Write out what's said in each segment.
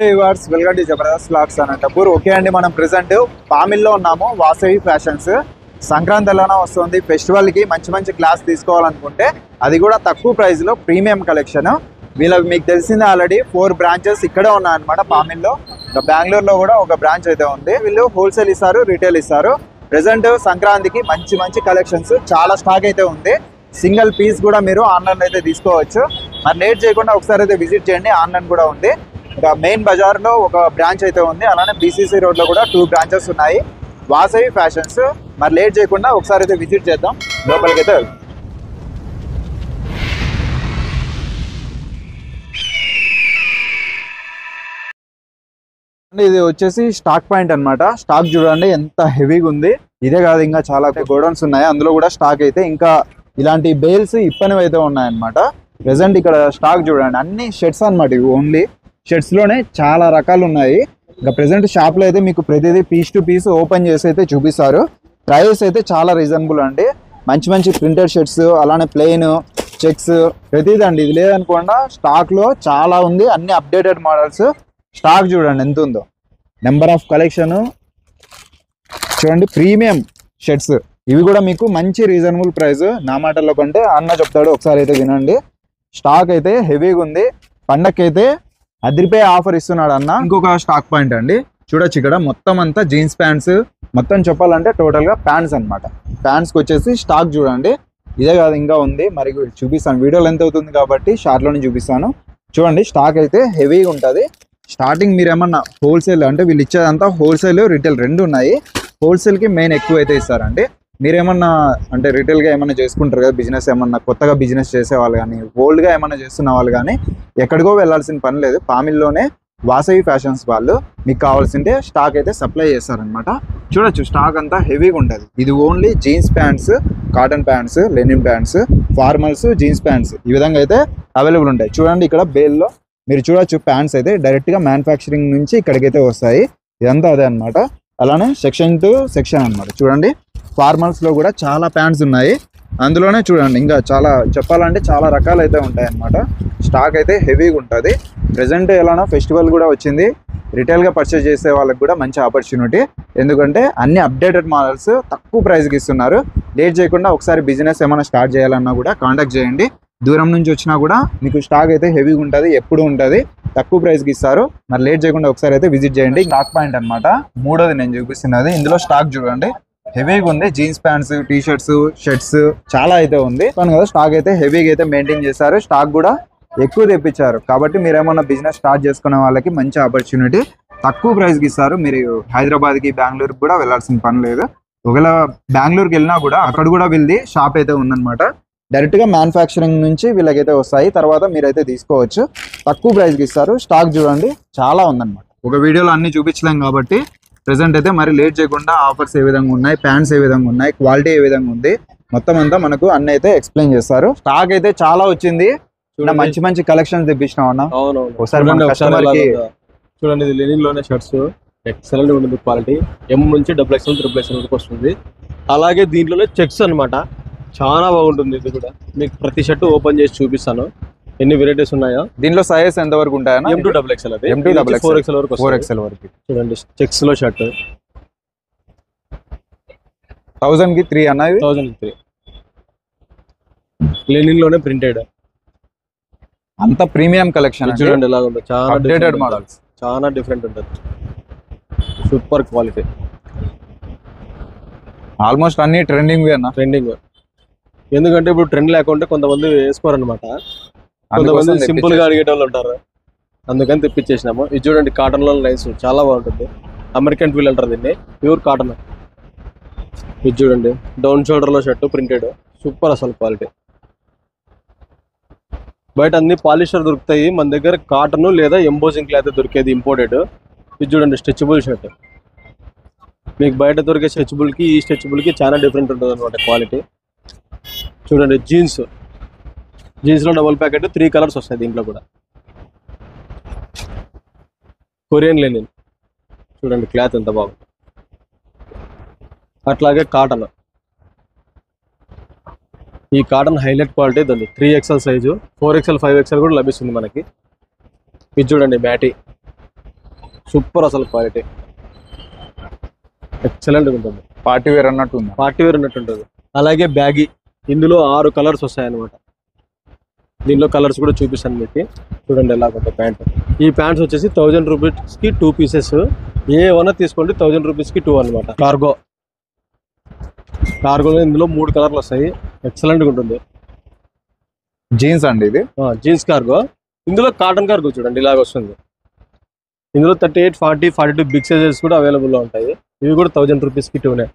Viewers welcome to Jabardasth vlogs Anantapur. Okay అండి, మనం present పామిల్లో ఉన్నాము. వాసవి ఫ్యాషన్స్ సంక్రాంతి ఎలానో వస్తుంది. ఫెస్టివల్కి మంచి మంచి క్లాస్ తీసుకోవాలనుకుంటే అది కూడా తక్కువ ప్రైస్లో ప్రీమియం కలెక్షన్. వీళ్ళకి మీకు తెలిసిందే ఆల్రెడీ 4 బ్రాంచెస్ ఇక్కడే ఉన్నాయన్నమాట పామిల్లో. బెంగళూరులో కూడా ఒక బ్రాంచ్ అయితే ఉంది. వీళ్ళు హోల్సేల్ ఇస్తారు, రీటైల్ ఇస్తారు. ప్రెసెంట్ సంక్రాంతికి మంచి మంచి కలెక్షన్స్ చాలా స్టాక్ అయితే ఉంది. సింగిల్ పీస్ కూడా మీరు ఆన్లైన్లో అయితే తీసుకోవచ్చు. మరి లేట్ చేయకుండా ఒకసారి అయితే విజిట్ చేయండి. ఆన్లైన్ కూడా ఉంది. ఇంకా మెయిన్ బజార్లో ఒక బ్రాంచ్ అయితే ఉంది. అలానే బీసీసీ రోడ్లో కూడా 2 బ్రాంచెస్ ఉన్నాయి. వాసవి ఫ్యాషన్స్. మరి లేట్ చేయకుండా ఒకసారి అయితే విజిట్ చేద్దాం. లోపలికి అయితే ఇది వచ్చేసి స్టాక్ పాయింట్ అన్నమాట. స్టాక్ చూడండి ఎంత హెవీగా ఉంది. ఇదే కాదు, ఇంకా చాలా గోడౌన్స్ ఉన్నాయి. అందులో కూడా స్టాక్ అయితే ఇంకా ఇలాంటి బేల్స్ ఇప్పనివి అయితే ఉన్నాయన్నమాట. ప్రెసెంట్ ఇక్కడ స్టాక్ చూడండి, అన్ని షర్ట్స్ అన్నమాట. ఇవి ఓన్లీ షర్ట్స్ లోనే చాలా రకాలు ఉన్నాయి. ఇంకా ప్రెసెంట్ షాప్ లో అయితే మీకు ప్రతిదీ పీస్ టు పీస్ ఓపెన్ చేసి అయితే చూపిస్తారు. ప్రైస్ అయితే చాలా రీజనబుల్ అండి. మంచి మంచి ప్రింటెడ్ షర్ట్స్, అలానే ప్లెయిన్ చెక్స్ ప్రతిదీ అండి. ఇది లేదనుకోండా స్టాక్ లో చాలా ఉంది. అన్ని అప్డేటెడ్ మోడల్స్. స్టాక్ చూడండి ఎంత ఉందో. నెంబర్ ఆఫ్ కలెక్షన్ చూడండి. ప్రీమియం షర్ట్స్ ఇవి కూడా మీకు మంచి రీజనబుల్ ప్రైస్. నా మాటల్లో కంటే అన్న చెప్తాడు, ఒకసారి అయితే వినండి. స్టాక్ అయితే హెవీగా ఉంది. పండక్కైతే అదిరిపోయే ఆఫర్ ఇస్తున్నాడు అన్న. ఇంకొక స్టాక్ పాయింట్ అండి, చూడొచ్చు ఇక్కడ మొత్తం అంతా జీన్స్ ప్యాంట్స్. మొత్తం చెప్పాలంటే టోటల్ గా ప్యాంట్స్ అనమాట. ప్యాంట్స్కి వచ్చేసి స్టాక్ చూడండి. ఇదే కాదు, ఇంకా ఉంది. మరి చూపిస్తాను, వీడియోలో ఎంత అవుతుంది కాబట్టి షార్ట్లోనే చూపిస్తాను. చూడండి స్టాక్ అయితే హెవీగా ఉంటుంది. స్టార్టింగ్ మీరు ఏమన్నా హోల్సేల్ అంటే వీళ్ళు ఇచ్చేదంతా హోల్సేల్ రీటైల్ రెండు ఉన్నాయి. హోల్సేల్కి మెయిన్ ఎక్కువ అయితే ఇస్తారండి. మీరేమన్నా అంటే రీటైల్గా ఏమన్నా చేసుకుంటారు కదా బిజినెస్, ఏమన్నా కొత్తగా బిజినెస్ చేసే వాళ్ళు కానీ ఓల్డ్గా ఏమన్నా చేస్తున్న వాళ్ళు కానీ ఎక్కడికో వెళ్ళాల్సిన పని లేదు. పామిల్లోనే వాసవి ఫ్యాషన్స్ వాళ్ళు మీకు కావాల్సిందే స్టాక్ అయితే సప్లై చేస్తారనమాట. చూడొచ్చు స్టాక్ అంతా హెవీగా ఉంటుంది. ఇది only jeans pants, cotton pants, linen pants, formals, jeans pants ఈ విధంగా అయితే అవైలబుల్ ఉంటాయి. చూడండి ఇక్కడ బేల్లో మీరు చూడొచ్చు ప్యాంట్స్ అయితే డైరెక్ట్గా మ్యానుఫ్యాక్చరింగ్ నుంచి ఇక్కడికైతే వస్తాయి. ఇదంతా అదే అనమాట. అలానే సెక్షన్ టు సెక్షన్ అనమాట. చూడండి ఫార్మల్స్ లో కూడా చాలా ప్యాంట్స్ ఉన్నాయి. అందులోనే చూడండి ఇంకా చాలా చెప్పాలంటే చాలా రకాలు అయితే ఉంటాయి అన్నమాట. స్టాక్ అయితే హెవీగా ఉంటుంది. ప్రెసెంట్ ఎలానో ఫెస్టివల్ కూడా వచ్చింది. రిటైల్గా పర్చేస్ చేసే వాళ్ళకి కూడా మంచి ఆపర్చునిటీ. ఎందుకంటే అన్ని అప్డేటెడ్ మోడల్స్ తక్కువ ప్రైస్కి ఇస్తున్నారు. లేట్ చేయకుండా ఒకసారి బిజినెస్ ఏమైనా స్టార్ట్ చేయాలన్నా కూడా కాంటాక్ట్ చేయండి. దూరం నుంచి వచ్చినా కూడా మీకు స్టాక్ అయితే హెవీగా ఉంటుంది, ఎప్పుడు ఉంటుంది, తక్కువ ప్రైస్కి ఇస్తారు. మరి లేట్ చేయకుండా ఒకసారి అయితే విజిట్ చేయండి. స్టాక్ పాయింట్ అనమాట. మూడోది నేను చూపిస్తున్నది. ఇందులో స్టాక్ చూడండి హెవీగా ఉంది. Jeans pants, T shirts, shirts చాలా అయితే ఉంది కదా. స్టాక్ అయితే హెవీగా అయితే మెయింటైన్ చేశారు. స్టాక్ కూడా ఎక్కువ తెప్పించారు. కాబట్టి మీరు ఏమన్నా బిజినెస్ స్టార్ట్ చేసుకునే వాళ్ళకి మంచి ఆపర్చునిటీ. తక్కువ ప్రైస్కి ఇస్తారు. మీరు హైదరాబాద్కి, బెంగళూరుకి కూడా వెళ్ళాల్సిన పని లేదు. ఒకవేళ బెంగళూరుకి వెళ్ళినా కూడా అక్కడ కూడా వీళ్ళది షాప్ అయితే ఉందన్నమాట. డైరెక్ట్గా మ్యానుఫ్యాక్చరింగ్ నుంచి వీళ్ళకైతే వస్తాయి. తర్వాత మీరైతే తీసుకోవచ్చు. తక్కువ ప్రైస్కి ఇస్తారు. స్టాక్ చూడండి చాలా ఉందన్నమాట. ఒక వీడియోలో అన్ని చూపించలేం కాబట్టి ప్రెసెంట్ అయితే మరి లేట్ చేయకుండా ఆఫర్స్ ఏ విధంగా ఉన్నాయి, ప్యాంట్స్ ఏ విధంగా ఉన్నాయి, క్వాలిటీ ఏ విధంగా ఉంది, మొత్తం అంతా మనకు అన్ని అయితే ఎక్స్ప్లెయిన్ చేస్తారు. స్టాక్ అయితే చాలా వచ్చింది. మంచి మంచి కలెక్షన్స్ తెప్పించినాం అన్న. ఒకసారి చూడండి, ఇది లెనిన్ లోనే షర్ట్స్ ఎక్సలెంట్ ఉంటుంది. క్వాలిటీ M నుంచి XXL, XXL వరకు వస్తుంది. అలాగే దీంట్లోనే చెక్స్ అనమాట. చాలా బాగుంటుంది. ఇది కూడా మీకు ప్రతి షర్ట్ ఓపెన్ చేసి చూపిస్తాను ఎన్ని వెరైటీస్ ఉన్నాయో. దీంట్లో సైజ్ ఎంత వరకు ఉంటాయన్నా? M to XXL, అది M to XXL, 4XL వరకు, 4XL వరకు. చూడండి చెక్స్ లో షర్ట్ 1000 కి 3 అన్న. 1003 లెనిన్ లోనే ప్రింటెడ్. అంత ప్రీమియం కలెక్షన్ చూడండి ఎలా ఉంటుంది. చాలా అప్డేటెడ్ మోడల్స్, చాలా డిఫరెంట్ ఉంటుంది. Super quality. ఆల్మోస్ట్ అన్ని ట్రెండింగ్ అన్న. ట్రెండింగ్ ఎందుకంటే ఇప్పుడు ట్రెండ్ లేకుంటే కొంతమంది వేసుకోరు అనమాట. కొంతమంది సింపుల్ గా అడిగే వాళ్ళు ఉంటారు. అందుకని తెప్పించేసినాము. ఇది చూడండి కాటన్ లో లైన్స్ చాలా బాగుంటుంది. అమెరికన్ ట్విల్ అంటారు దీన్ని, ప్యూర్ కాటన్. ఇది చూడండి డౌన్ షోల్డర్ లో షర్ట్ ప్రింటెడ్. సూపర్ అసలు క్వాలిటీ. బయట అన్ని పాలిస్టర్ దొరుకుతాయి, మన దగ్గర కాటన్ లేదా ఎంబోజింగ్ క్లాత్ దొరికేది ఇంపోర్టెడ్. ఇది చూడండి స్ట్రెచబుల్ షర్ట్. మీకు బయట దొరికే స్ట్రెచబుల్ కి ఈ స్ట్రెచబుల్ కి చాలా డిఫరెంట్ ఉంటుంది అనమాట క్వాలిటీ. చూడండి జీన్స్ లో డబుల్ ప్యాకెట్ 3 కలర్స్ వస్తాయి. దీంట్లో కూడా కొరియన్ లెనిన్. చూడండి క్లాత్ ఎంత బాగుంది. అట్లాగే కాటన్. ఈ కాటన్ హైలైట్ క్వాలిటీ ఉంది. 3XL సైజు, 4XL, 5XL కూడా లభిస్తుంది మనకి. ఇది చూడండి మ్యాటీ. సూపర్ అసలు క్వాలిటీ ఎక్సలెంట్ ఉంటుంది. పార్టీ వేర్ అన్నట్టు ఉంది. పార్టీ వేర్ ఉన్నట్టు ఉంటుంది. అలాగే బ్యాగీ, ఇందులో 6 కలర్స్ వస్తాయన్నమాట. దీనిలో కలర్స్ కూడా చూపిస్తాను మీకు. చూడండి ఎలా ఉంటుంది ప్యాంట్. ఈ ప్యాంట్స్ వచ్చేసి 1000 రూపీస్కి 2 పీసెస్. ఏమన్నా తీసుకోండి 1000 రూపీస్కి 2 అనమాట. కార్గోలో ఇందులో 3 కలర్లు వస్తాయి. ఎక్సలెంట్గా ఉంటుంది. జీన్స్ అండి ఇది. Jeans cargo. ఇందులో కాటన్ కార్గో చూడండి ఇలాగ వస్తుంది. ఇందులో 38, 40, 42 బిగ్ సైజెస్ కూడా అవైలబుల్లో ఉంటాయి. ఇవి కూడా 1000 రూపీస్కి 2నే.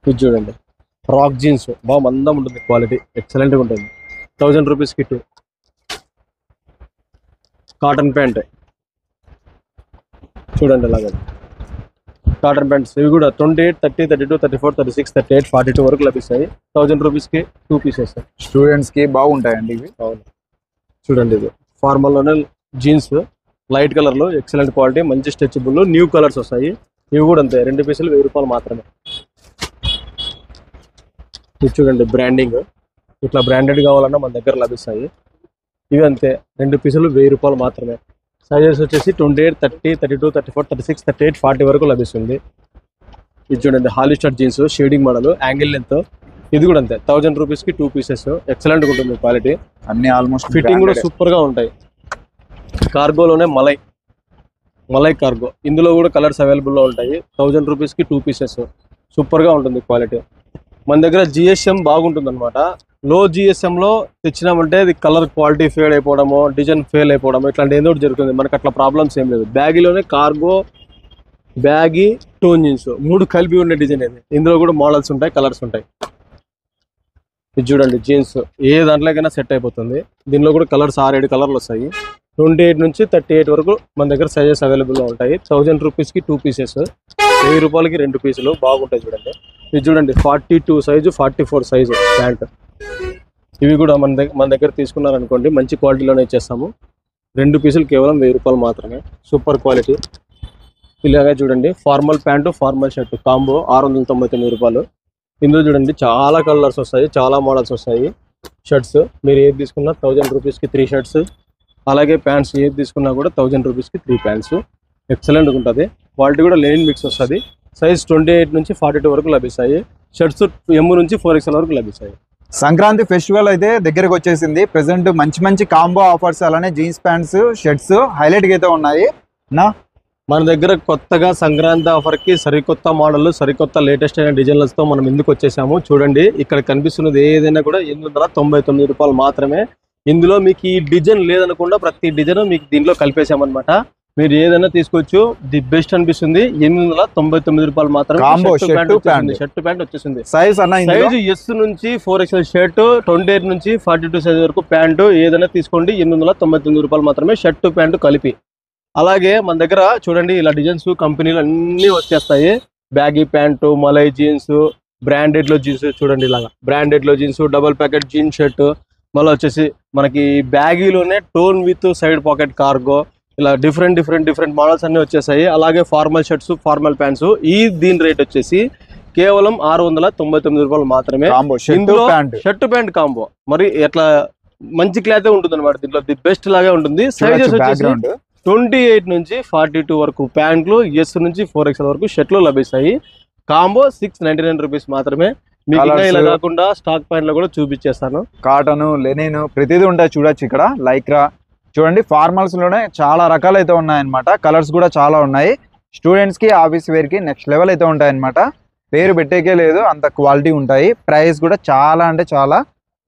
ఇది చూడండి రాక్ జీన్స్, బాగా మందం ఉంటుంది, క్వాలిటీ ఎక్సలెంట్గా ఉంటుంది. 1000 రూపీస్కి 2. కాటన్ ప్యాంట్ చూడండి ఇలాగ కాటన్ ప్యాంట్స్. ఇవి కూడా 28, 30, 32, 34, 36, 38, 42 వరకు లభిస్తాయి. 1000 రూపీస్కి 2 పీసెస్. స్టూడెంట్స్కి బాగుంటాయండి ఇవి. అవును చూడండి ఇది ఫార్మల్లోనే జీన్స్ లైట్ కలర్లో ఎక్సలెంట్ క్వాలిటీ, మంచి స్ట్రెచబుల్, న్యూ కలర్స్ వస్తాయి. ఇవి కూడా అంతే 2 పీసులు 1000 రూపాయలు మాత్రమే. ఇది చూడండి బ్రాండింగ్, ఇట్లా బ్రాండెడ్ కావాలన్నా మన దగ్గర లభిస్తాయి. ఇవి అంతే 2 పీసులు 1000 రూపాయలు మాత్రమే. సైజెస్ వచ్చేసి 28, 30, 32, 34, 36, 38, 40 వరకు లభిస్తుంది. ఇది చూడండి Hollister jeans shading model, angle length. ఇది కూడా అంతే 1000 రూపీస్కి 2 పీసెస్. ఎక్సలెంట్గా ఉంటుంది క్వాలిటీ. అన్ని ఆల్మోస్ట్ ఫిట్టింగ్ కూడా సూపర్గా ఉంటాయి. కార్గోలోనే మలై కార్గో. ఇందులో కూడా కలర్స్ అవైలబుల్లో ఉంటాయి. 1000 రూపీస్కి 2 పీసెస్. సూపర్గా ఉంటుంది క్వాలిటీ. మన దగ్గర జిఎస్ఎం బాగుంటుంది అనమాట. లో జిఎస్ఎంలో తెచ్చినామంటే అది కలర్ క్వాలిటీ ఫేడ్ అయిపోవడము, డిజైన్ ఫెయిల్ అయిపోవడము, ఇట్లాంటి ఏదో ఒకటి జరుగుతుంది. మనకు అట్లా ప్రాబ్లమ్స్ ఏం లేదు. బ్యాగీలోనే కార్గో, బ్యాగీ, టోన్ జీన్స్ 3 కలిపి ఉండే డిజైన్ ఇది. ఇందులో కూడా మోడల్స్ ఉంటాయి, కలర్స్ ఉంటాయి. ఇది చూడండి జీన్స్ ఏ దాంట్లోకైనా సెట్ అయిపోతుంది. దీనిలో కూడా కలర్స్ 6-7 కలర్లు వస్తాయి. 28 నుంచి 38 వరకు మన దగ్గర సైజెస్ అవైలబుల్లో ఉంటాయి. 1000 రూపీస్కి 2 పీసెస్. 1000 రూపాయలకి 2 పీసులు బాగుంటాయి చూడండి. ఇది చూడండి 42 సైజు, 44 సైజు ప్యాంట్. ఇవి కూడా మన దగ్గర తీసుకున్నారనుకోండి మంచి క్వాలిటీలోనే ఇచ్చేస్తాము. 2 పీసులు కేవలం 1000 రూపాయలు మాత్రమే. Super quality. ఇలాగే చూడండి formal pant, formal shirt combo 699 రూపాయలు. ఇందులో చూడండి చాలా కలర్స్ వస్తాయి, చాలా మోడల్స్ వస్తాయి. షర్ట్స్ మీరు ఏది తీసుకున్నా 1000 రూపీస్కి 3 షర్ట్స్. అలాగే ప్యాంట్స్ ఏది తీసుకున్నా కూడా 1000 రూపీస్కి 3 ప్యాంట్స్. ఎక్సలెంట్గా ఉంటుంది. క్వాలిటీ కూడా లెనిన్ మిక్స్ వస్తుంది. సైజ్ 28 నుంచి 42 వరకు లభిస్తాయి. షర్ట్స్ M నుంచి 4XL వరకు లభిస్తాయి. సంక్రాంతి ఫెస్టివల్ అయితే దగ్గరకు వచ్చేసింది. ప్రెసెంట్ మంచి కాంబో ఆఫర్స్, అలానే జీన్స్ ప్యాంట్స్, షర్ట్స్ హైలైట్గా అయితే ఉన్నాయి. మన దగ్గర కొత్తగా సంక్రాంతి ఆఫర్కి సరికొత్త మోడల్, సరికొత్త లేటెస్ట్ అయిన డిజైన్లతో మనం ఎందుకు వచ్చేసాము చూడండి. ఇక్కడ కనిపిస్తున్నది ఏదైనా కూడా 899 రూపాయలు మాత్రమే. ఇందులో మీకు ఈ డిజైన్ లేదనకుండా ప్రతి డిజైన్ మీకు దీంట్లో కలిపేసామన్నమాట. మీరు ఏదైనా తీసుకోవచ్చు. ది బెస్ట్ అనిపిస్తుంది. 899 రూపాయలు మాత్రమే. షర్ట్ ప్యాంట్ వచ్చేసింది. సైజ్ S నుంచి 4XL షర్ట్, 28 నుంచి 42 సైజ్ వరకు ప్యాంటు ఏదైనా తీసుకోండి. 899 రూపాయలు మాత్రమే షర్ట్ ప్యాంటు కలిపి. అలాగే మన దగ్గర చూడండి ఇలా డిజైన్స్ కంపెనీలు అన్నీ వచ్చేస్తాయి. బ్యాగీ ప్యాంటు, మలై జీన్స్, బ్రాండెడ్లో జీన్స్ చూడండి ఇలాగా బ్రాండెడ్లో jeans, double packet jeans shirt. మళ్ళీ వచ్చేసి మనకి బ్యాగీలోనే tone with side pocket cargo, ఇలా డిఫరెంట్ మోడల్స్ అన్ని వచ్చేసాయి. అలాగే ఫార్మల్ షర్ట్స్, ఫార్మల్ ప్యాంట్స్. దీని రేట్ వచ్చేసి కేవలం 699 రూపాయలు మాత్రమే. ఇందులో షర్ట్ ప్యాంట్ కాంబో మరి ఎట్లా మంచి క్లాత్ ఉంటుంది అనమాట. దీంట్లో ది బెస్ట్ లాగే ఉంటుంది. సైజెస్ వచ్చేసి 28 నుంచి 42 వరకు ప్యాంట్లు, S నుంచి 4XL వరకు షర్ట్లు లభిస్తాయి. కాంబో 699 రూపీస్ మాత్రమే. మీకు ఇలా కాకుండా స్టాక్ పాయింట్ లో కూడా చూపించేస్తాను. కాటన్, లెనిన్ ప్రతిదీ ఉంటాయి చూడొచ్చు. ఇక్కడ లైక్రా చూడండి, ఫార్మల్స్ లోనే చాలా రకాలు అయితే ఉన్నాయన్నమాట. కలర్స్ కూడా చాలా ఉన్నాయి. స్టూడెంట్స్ కి, ఆఫీస్ వేర్ కి నెక్స్ట్ లెవెల్ అయితే ఉంటాయన్నమాట. పేరు పెట్టేకే లేదు, అంత క్వాలిటీ ఉంటాయి. ప్రైస్ కూడా చాలా అంటే చాలా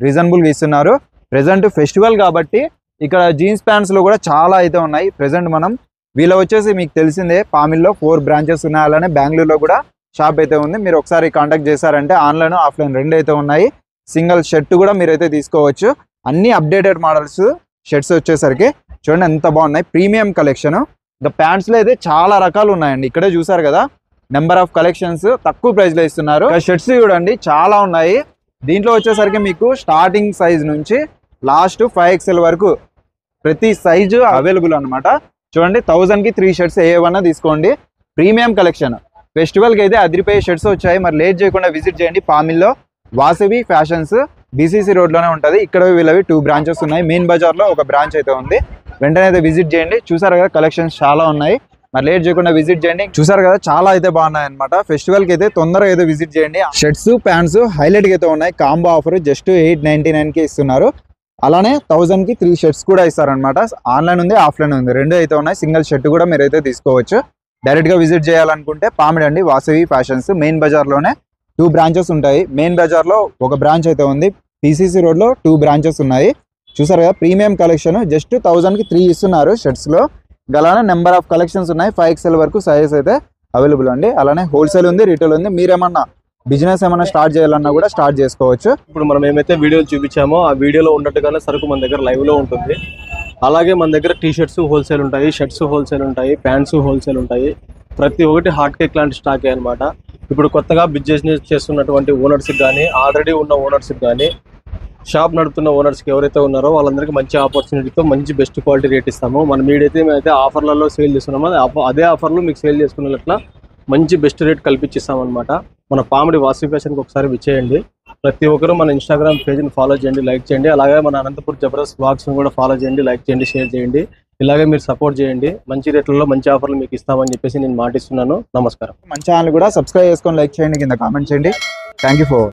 రీజనబుల్గా ఇస్తున్నారు. ప్రెసెంట్ ఫెస్టివల్ కాబట్టి ఇక్కడ జీన్స్ ప్యాంట్స్ లో కూడా చాలా అయితే ఉన్నాయి. ప్రెసెంట్ మనం వీళ్ళ వచ్చేసి మీకు తెలిసిందే పామిల్లో 4 బ్రాంచెస్ ఉన్నాయి. అలానే బెంగళూరులో కూడా షాప్ అయితే ఉంది. మీరు ఒకసారి కాంటాక్ట్ చేశారంటే ఆన్లైన్, ఆఫ్లైన్ 2 అయితే ఉన్నాయి. సింగిల్ షర్ట్ కూడా మీరైతే తీసుకోవచ్చు. అన్ని అప్డేటెడ్ మోడల్స్ షర్ట్స్ వచ్చేసరికి చూడండి ఎంత బాగున్నాయి. Premium collection. ఇంకా ప్యాంట్స్ లో అయితే చాలా రకాలు ఉన్నాయండి. ఇక్కడే చూసారు కదా, నెంబర్ ఆఫ్ కలెక్షన్స్ తక్కువ ప్రైస్ లో ఇస్తున్నారు. షర్ట్స్ చూడండి చాలా ఉన్నాయి. దీంట్లో వచ్చేసరికి మీకు స్టార్టింగ్ సైజ్ నుంచి లాస్ట్ 5XL వరకు ప్రతి సైజు అవైలబుల్ అనమాట. చూడండి 1000కి 3 షర్ట్స్ ఏవన్నా తీసుకోండి. Premium collection. ఫెస్టివల్కి అయితే అదిరిపోయే షర్ట్స్ వచ్చాయి. మరి లేట్ చేయకుండా విజిట్ చేయండి. పామిల్లో వాసవి ఫ్యాషన్స్ BCC రోడ్లోనే ఉంటుంది. ఇక్కడ వీళ్ళవి 2 బ్రాంచెస్ ఉన్నాయి. మెయిన్ బజార్లో ఒక బ్రాంచ్ అయితే ఉంది. వెంటనే అయితే విజిట్ చేయండి. చూసారు కదా కలెక్షన్స్ చాలా ఉన్నాయి, మరి లేట్ చేయకుండా విజిట్ చేయండి. చూసారు కదా చాలా అయితే బాగున్నాయి అనమాట. ఫెస్టివల్ కి అయితే తొందరగా అయితే విజిట్ చేయండి. షర్ట్స్ ప్యాంట్స్ హైలైట్ గా అయితే ఉన్నాయి. కాంబో ఆఫర్ జస్ట్ 899 కి ఇస్తున్నారు. అలానే 1000 కి 3 షర్ట్స్ కూడా ఇస్తారనమాట. ఆన్లైన్ ఉంది, ఆఫ్లైన్ ఉంది, రెండు అయితే ఉన్నాయి. సింగిల్ షర్ట్ కూడా మీరు అయితే తీసుకోవచ్చు. డైరెక్ట్ గా విజిట్ చేయాలనుకుంటే పామిడి అండి, వాసవి ఫ్యాషన్స్ మెయిన్ బజార్ లోనే 2 బ్రాంచెస్ ఉంటాయి. మెయిన్ బజార్ లో ఒక బ్రాంచ్ అయితే ఉంది, PCC రోడ్ లో 2 బ్రాంచెస్ ఉన్నాయి. చూసారు కదా ప్రీమియం కలెక్షన్ జస్ట్ 1000 కి 3 ఇస్తున్నారు షర్ట్స్ లో. అలానే నెంబర్ ఆఫ్ కలెక్షన్స్ ఉన్నాయి, 5XL వరకు సైజెస్ అయితే అవైలబుల్ అండి. అలానే హోల్సేల్ ఉంది, రీటైల్ ఉంది. మీరేమన్నా బిజినెస్ ఏమన్నా స్టార్ట్ చేయాలన్నా కూడా స్టార్ట్ చేసుకోవచ్చు. ఇప్పుడు మనం ఏమైతే వీడియోలు చూపించామో ఆ వీడియోలో ఉన్నట్టుగానే సరుకు మన దగ్గర లైవ్ లో ఉంటుంది. అలాగే మన దగ్గర టీ షర్ట్స్ హోల్సేల్ ఉంటాయి, షర్ట్స్ హోల్సేల్ ఉంటాయి, ప్యాంట్స్ హోల్సేల్ ఉంటాయి. ప్రతి ఒక్కటి హాట్ కేక్ లాంటి స్టాక్ అనమాట. ఇప్పుడు కొత్తగా బిజినెస్ చేస్తున్నటువంటి ఓనర్స్కి కానీ, ఆల్రెడీ ఉన్న ఓనర్స్కి కానీ, షాప్ నడుపుతున్న ఓనర్స్కి ఎవరైతే ఉన్నారో వాళ్ళందరికీ మంచి ఆపర్చునిటీతో మంచి బెస్ట్ క్వాలిటీ రేట్ ఇస్తాము. మనం మేమైతే ఆఫర్లలో సేల్ చేస్తున్నామో అదే ఆఫర్లో మీకు సేల్ చేసుకునేట్లా మంచి బెస్ట్ రేట్ కల్పించిస్తామన్నమాట. మన పామిడి వాసవి ఫ్యాషన్కి ఒకసారి విచ్చేయండి. ప్రతి ఒక్కరు మన ఇన్స్టాగ్రామ్ పేజ్ని ఫాలో చేయండి, లైక్ చేయండి. అలాగే మన అనంతపూర్ జబర్దస్త్ బ్లాగ్స్ని కూడా ఫాలో చేయండి, లైక్ చేయండి, షేర్ చేయండి. ఇలాగే మీరు సపోర్ట్ చేయండి. మంచి రేట్లలో మంచి ఆఫర్లు మీకు ఇస్తామని చెప్పేసి నేను మాటిస్తున్నాను. నమస్కారం. మన ఛానల్ కూడా సబ్స్క్రైబ్ చేసుకొని లైక్ చేయండి, కింద కామెంట్ చేయండి. Thank you for